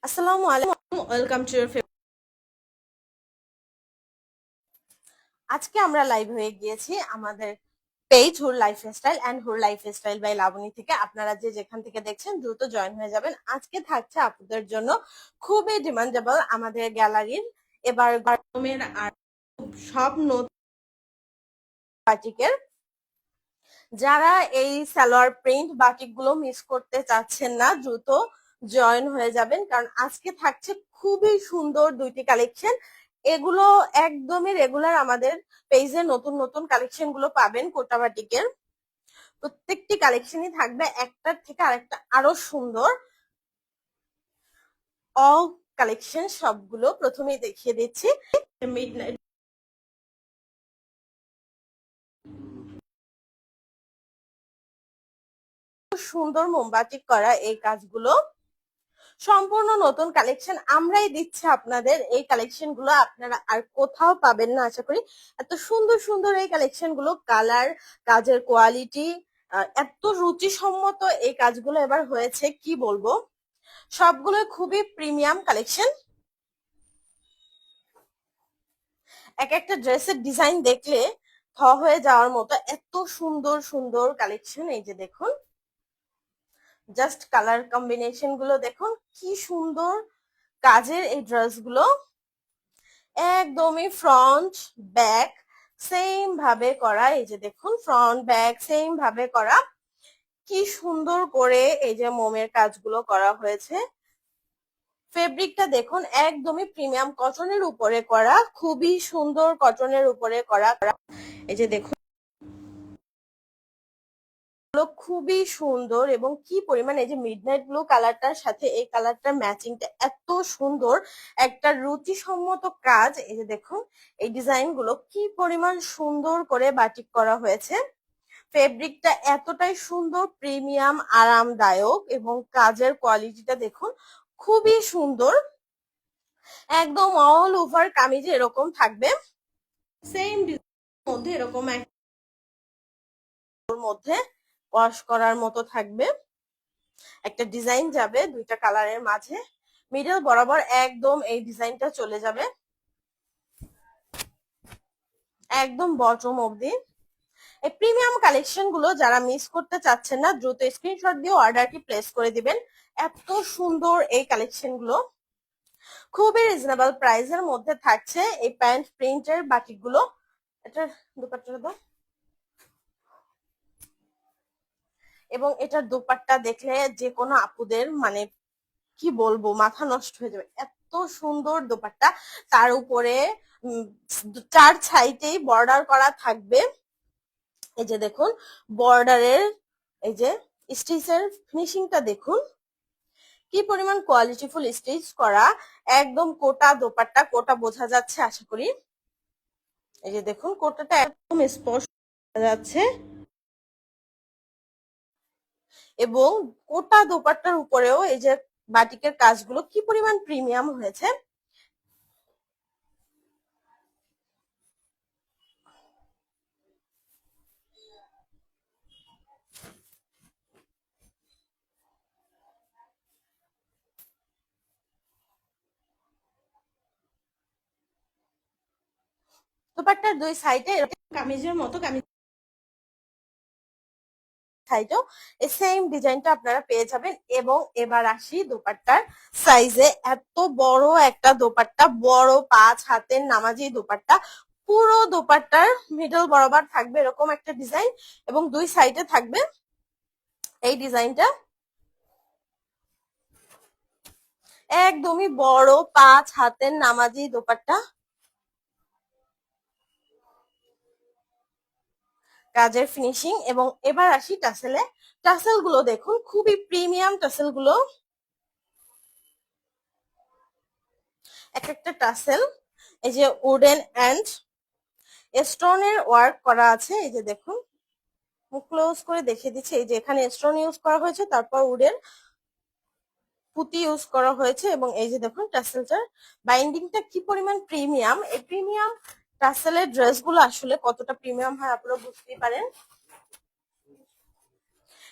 আসসালামু আলাইকুম, welcome to your. আজকে আমরা লাইভ হয়ে গিয়েছি আমাদের পেজ হুর লাইফস্টাইল অ্যান্ড হুর লাইফস্টাইল বাই লাবণী থেকে। আপনারা যে যেখান থেকে দেখছেন দ্রুত জয়েন হয়ে যাবেন। আজকে থাকছে আপনাদের জন্য খুবই ডিমান্ডেবল আমাদের গ্যালারির এবার গরমের আর সব নতুন বাটিকের। যারা এই সালোয়ার প্রিন্ট বাটিক গুলো মিস করতে চাচ্ছেন না, দ্রুত জয়েন হয়ে যাবেন, কারণ আজকে থাকছে খুবই সুন্দর দুইটি কালেকশন। এগুলো একদমই রেগুলার আমাদের পেজে নতুন নতুন কালেকশন গুলো পাবেন। কোটা বাটিকের প্রত্যেকটি কালেকশনই থাকবে একটার থেকে আরেকটা আরো সুন্দর। অল কালেকশন সবগুলো প্রথমেই দেখিয়ে দিচ্ছি। মিডনাইট সুন্দর মোমবাতি করা এই কাজগুলো সম্পূর্ণ নতুন কালেকশন আমরাই দিচ্ছি আপনাদের। এই কালেকশন গুলো আপনারা আর কোথাও পাবেন না আশা করি। এত সুন্দর সুন্দর এই কালেকশন গুলো, কালার, কাজের কোয়ালিটি, এত রুচিসম্মত এই কাজগুলো এবার হয়েছে কি বলবো। সবগুলো খুবই প্রিমিয়াম কালেকশন। এক একটা ড্রেসের ডিজাইন দেখলে থ হয়ে যাওয়ার মতো এত সুন্দর সুন্দর কালেকশন। এই যে দেখুন, জাস্ট কালার কম্বিনেশন গুলো দেখুন কি সুন্দর কাজের এই ড্রেস গুলো। একদমই ফ্রন্ট ব্যাক সেম ভাবে করা। এই যে দেখুন, ফ্রন্ট ব্যাক সেম ভাবে করা। কি সুন্দর করে এই যে মোমের কাজগুলো করা হয়েছে। ফেব্রিকটা দেখুন, একদমই প্রিমিয়াম কটনের উপরে করা, খুবই সুন্দর কটনের উপরে করা। এই যে দেখুন, খুবই সুন্দর এবং কি পরিমাণ এই যে মিডনাইট ব্লু কালারটার সাথে এই কালারটার ম্যাচিংটা এত সুন্দর, একটা রুচিসম্মত কাজ। এই যে দেখুন, এই ডিজাইন গুলো কি পরিমাণ সুন্দর করে বাটিক করা হয়েছে। ফেব্রিকটা এতটাই সুন্দর, প্রিমিয়াম, আরামদায়ক এবং কাজের কোয়ালিটিটা দেখুন খুবই সুন্দর। একদম অল ওভার কামিজে এরকম থাকবে, সেম ডিজাইনের মধ্যে এরকম মধ্যে ওয়াশ করার মতো থাকবে। একটা ডিজাইন যাবে দুইটা কালারের মাঝে, মিডল বরাবর একদম এই ডিজাইনটা চলে যাবে একদম বটম অবধি। এই প্রিমিয়াম কালেকশন গুলো যারা মিস করতে চাচ্ছেন না, দ্রুত স্ক্রিনশট দিয়ে অর্ডারটি প্লেস করে দিবেন। এত সুন্দর এই কালেকশন গুলো খুবই রিজনেবল প্রাইসের মধ্যে থাকছে। এই প্যান্ট প্রিন্টের বাটিক গুলো, এটার দুপাট্টা দাও, এবং এটার দুপাট্টা দেখলে যে কোনো আপুদের মানে কি বলবো মাথা নষ্ট হয়ে যাবে, এত সুন্দর দোপাট্টা। তার উপরে চার সাইডেই বর্ডার করা থাকবে। এই যে দেখুন, বর্ডারের এই যে স্টিচের ফিনিশিংটা দেখুন কি পরিমাণ কোয়ালিটিফুল স্টিচ করা। একদম কোটা দোপাট্টা, কোটা বোঝা যাচ্ছে আশা করি। এই যে দেখুন, কোটাটা একদম স্পষ্ট বোঝা যাচ্ছে এবং কোটা দোপাট্টার উপরেও এই যে বাটিকের কাজগুলো কি পরিমাণ প্রিমিয়াম হয়েছে। দোপাট্টার দুই সাইডে এরকম কামিজের মতো কামিজ সাইডেও এই সেম ডিজাইনটা আপনারা পেয়ে যাবেন। এবং এবার আসি দোপাট্টার সাইজে। এত বড় একটা দোপাট্টা, বড় 5 হাতের নামাজি দোপাট্টা। পুরো দোপাট্টার মিডল বরাবর থাকবে এরকম একটা ডিজাইন এবং দুই সাইডে থাকবে এই ডিজাইনটা। একদমই বড় 5 হাতের নামাজি দোপাট্টা, কাজের ফিনিশিং। এবং এবার আসি টাসেলে। টাসেল গুলো দেখুন খুবই প্রিমিয়াম টাসেল গুলো। এক একটা টাসেল এই যে উডেন এন্ড স্টোনের ওয়ার্ক করা আছে। এই যে দেখুন, মুখ ক্লোজ করে দেখিয়ে দিচ্ছে। এই যে এখানে স্টোন ইউজ করা হয়েছে, তারপর উডেন পুঁতি ইউজ করা হয়েছে এবং এই যে দেখুন টাসেলটার বাইন্ডিংটা কি পরিমাণ প্রিমিয়াম। এই প্রিমিয়াম টাসেলের ড্রেস গুলো আসলে কতটা প্রিমিয়াম হয় আপনারা বুঝতেই পারেন।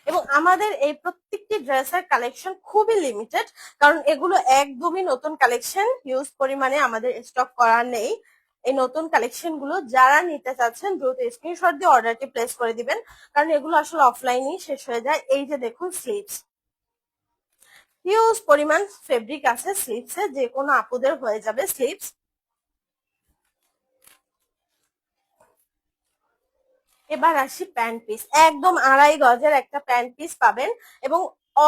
এবং আমাদের এই প্রত্যেকটি ড্রেসের কালেকশন খুবই লিমিটেড, কারণ এগুলো একদমই নতুন কালেকশন, হিউজ পরিমাণে আমাদের স্টক করা নেই। এই নতুন কালেকশন গুলো যারা নিতে চাচ্ছেন দ্রুত স্ক্রিনশট দিয়ে অর্ডারটি প্লেস করে দিবেন, কারণ এগুলো আসলে অফলাইনেই শেষ হয়ে যায়। এই যে দেখুন স্লিভস, হিউজ পরিমাণ ফেব্রিক আছে স্লিভসে, যে কোনো আপুদের হয়ে যাবে স্লিভস। এবার আসি প্যান্ট পিস, একদম 2.5 গজের একটা প্যান্ট পিস পাবেন এবং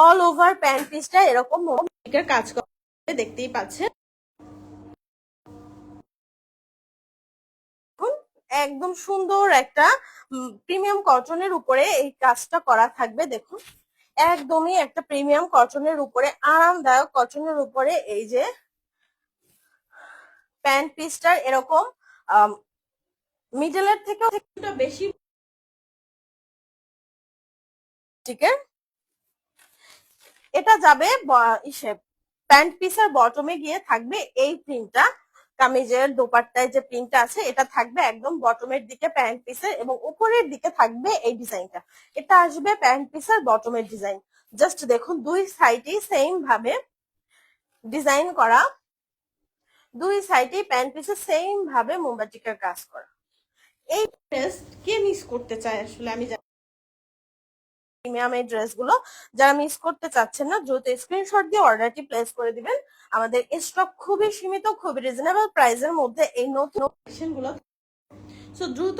অল ওভার প্যান্ট পিসটা এরকম কাজ করে দেখতেই পাচ্ছেন। একদম সুন্দর একটা প্রিমিয়াম কটনের উপরে এই কাজটা করা থাকবে। দেখুন একদমই একটা প্রিমিয়াম কটনের উপরে, আরামদায়ক কটনের উপরে এই যে প্যান্ট পিসটার এরকম মিডলের থেকেও একটু বেশি এটা যাবে ইসে প্যান্ট পিসের বটমে গিয়ে থাকবে এই প্রিন্টটা। কামিজের দোপাট্টায় যে প্রিন্টটা আছে এটা থাকবে একদম বটমের দিকে প্যান্ট পিসের, এবং উপরের দিকে থাকবে এই ডিজাইনটা। এটা আসবে প্যান্ট পিসের বটমের ডিজাইন। জাস্ট দেখুন দুই সাইডেই সেম ভাবে ডিজাইন করা, দুই সাইডে প্যান্ট পিসের সেম ভাবে মোমবাটিকের কাজ করা। এই ড্রেস কে মিস করতে চায় আসলে, আমি প্রিমিয়াম এই ড্রেসগুলো যারা মিস করতে চাচ্ছেন না দ্রুত স্ক্রিনশট দিয়ে অর্ডারটি প্লেস করে দিবেন। আমাদের স্টক খুবই সীমিত, খুবই রিজনেবল প্রাইসের মধ্যে এই নতুন কালেকশনগুলো, সো দ্রুত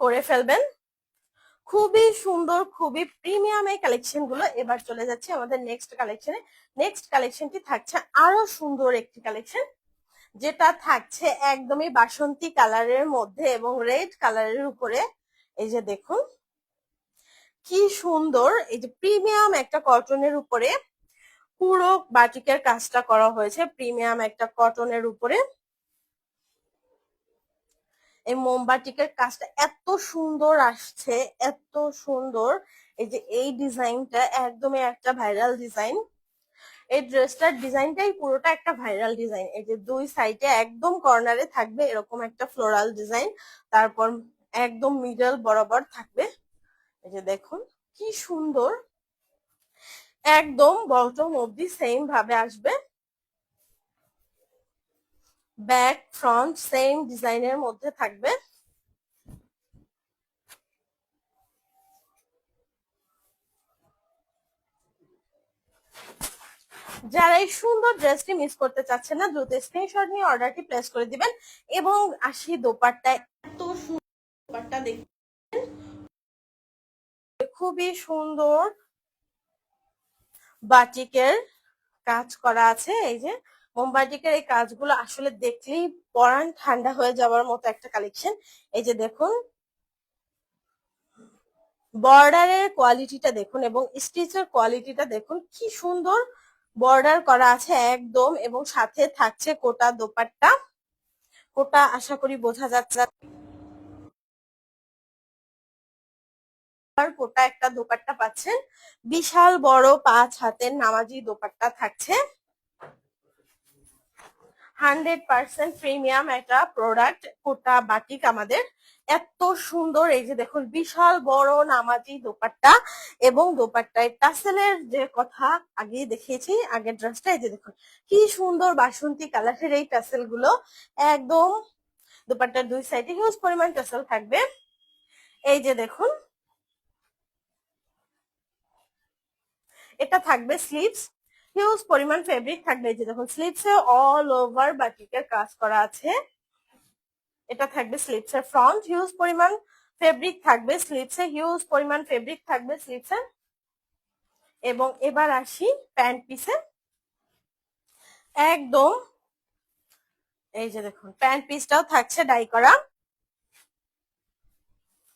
করে ফেলবেন। খুবই সুন্দর, খুবই প্রিমিয়াম এই কালেকশন গুলো। এবার চলে যাচ্ছে আমাদের নেক্সট কালেকশনে। নেক্সট কালেকশনটি থাকছে আরো সুন্দর একটি কালেকশন, যেটা থাকছে একদমই বাসন্তী কালারের মধ্যে এবং রেড কালারের উপরে। এই যে দেখুন কি সুন্দর, এই যে প্রিমিয়াম একটা কটনের উপরে পুরো বাটিকের কাজটা করা হয়েছে, প্রিমিয়াম একটা কটনের উপরে। এই মোমবাটিকের কাজটা এত সুন্দর আসছে, এত সুন্দর। এই যে এই ডিজাইনটা একদমই একটা ভাইরাল ডিজাইন, এই ড্রেসটার ডিজাইনটাই পুরোটা একটা ভাইরাল ডিজাইন। এই যে দুই সাইডে একদম কর্নারে থাকবে এরকম একটা ফ্লোরাল ডিজাইন, তারপর একদম মিডল বরাবর থাকবে। এই যে দেখুন কি সুন্দর, একদম বটম অবধি সেম ভাবে আসবে, ব্যাক ফ্রন্ট সেম ডিজাইনের মধ্যে থাকবে। যারা এই সুন্দর ড্রেসটি মিস করতে চাচ্ছেন না দ্রুত স্ক্রিনশট নিয়ে অর্ডারটি প্লেস করে দিবেন। এবং আসি দোপাট্টা, এত সুন্দর দোপাট্টা দেখতে, খুবই সুন্দর বাটিকের কাজ করা আছে। এই যে মোমবাটিকের এই কাজগুলো আসলে দেখলেই পরান ঠান্ডা হয়ে যাওয়ার মতো একটা কালেকশন। এই যে দেখুন বর্ডারের কোয়ালিটিটা দেখুন এবং স্টিচের কোয়ালিটিটা দেখুন, কি সুন্দর বর্ডার করা আছে একদম, এবং সাথে থাকছে কোটা দোপাট্টা। কোটা আশা করি বোঝা যাচ্ছে, কোটা একটা দোপাট্টা পাচ্ছেন, বিশাল বড় 5 হাতের নামাজি দোপাট্টা থাকছে। 100% প্রিমিয়াম একটা প্রোডাক্ট কোটা বাটিক আমাদের, এত সুন্দর। এই যে দেখুন বিশাল বড় নামাজি দোপাট্টা, এবং দোপাট্টায় টাসেলের যে কথা আগে দেখিয়েছি আগের ড্রেসটা, এই যে দেখুন কি সুন্দর বাসন্তী কালারের এই টাসেল গুলো একদম দোপাট্টার দুই সাইডে হিউজ পরিমাণ টাসেল থাকবে। এই যে দেখুন এটা থাকবে স্লিভস, হিউজ পরিমাণ ফেব্রিক থাকবে। এই যে দেখুন স্লিভসে অল ওভার বাটিকের কাজ করা আছে। এটা থাকবে স্লিভসের ফ্রন্ট, হিউজ পরিমাণ ফেব্রিক থাকবে স্লিভসে, হিউজ পরিমাণ ফেব্রিক থাকবে স্লিভসে। এবং এবার আসি প্যান্ট পিসে, একদম এই যে দেখুন প্যান্ট পিসটাও থাকছে ডাই করা,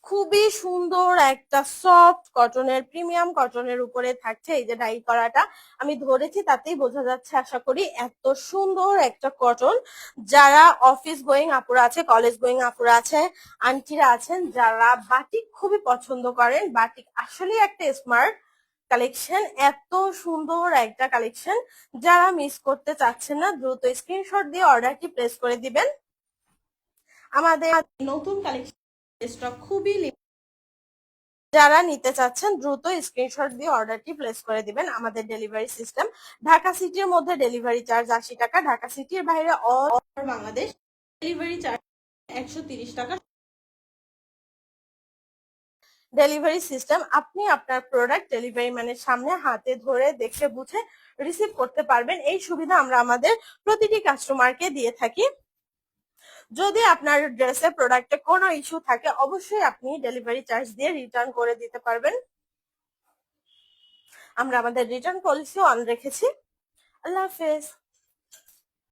খুবই সুন্দর একটা সফট কটনের প্রিমিয়াম কটনের উপরে থাকছে এই যে ডাই করাটা। আমি ধরেছি তাতেই বোঝা যাচ্ছে আশা করি, এত সুন্দর একটা কটন। যারা অফিস গোয়িং আপুরা আছে, কলেজ গোয়িং আপুরা আছে, আন্টিরা আছেন যারা বাটিক খুবই পছন্দ করেন, বাটিক আসলে একটা স্মার্ট কালেকশন, এত সুন্দর একটা কালেকশন। যারা মিস করতে চাচ্ছেন না দ্রুত স্ক্রিনশট দিয়ে অর্ডারটি প্লেস করে দিবেন। আমাদের নতুন কালেকশন স্টক খুবই যারা নিতে চাচ্ছেন দ্রুত স্ক্রিনশট দিয়ে অর্ডারটি প্লেস করে দিবেন। আমাদের ডেলিভারি সিস্টেম ঢাকা সিটির মধ্যে ডেলিভারি চার্জ ৮০ টাকা, ঢাকা সিটির বাইরে অল বাংলাদেশ ডেলিভারি চার্জ ১৩০ টাকা। ডেলিভারি সিস্টেম আপনি আপনার প্রোডাক্ট ডেলিভারি ম্যানের সামনে হাতে ধরে দেখে বুঝে রিসিভ করতে পারবেন। এই সুবিধা আমরা আমাদের প্রতিটি কাস্টমারকে দিয়ে থাকি। যদি আপনার ড্রেসের প্রোডাক্টে কোনো ইস্যু থাকে অবশ্যই আপনি ডেলিভারি চার্জ দিয়ে রিটার্ন করে দিতে পারবেন। আমরা আমাদের রিটার্ন পলিসিও অন রেখেছি। আল্লাহ হাফেজ।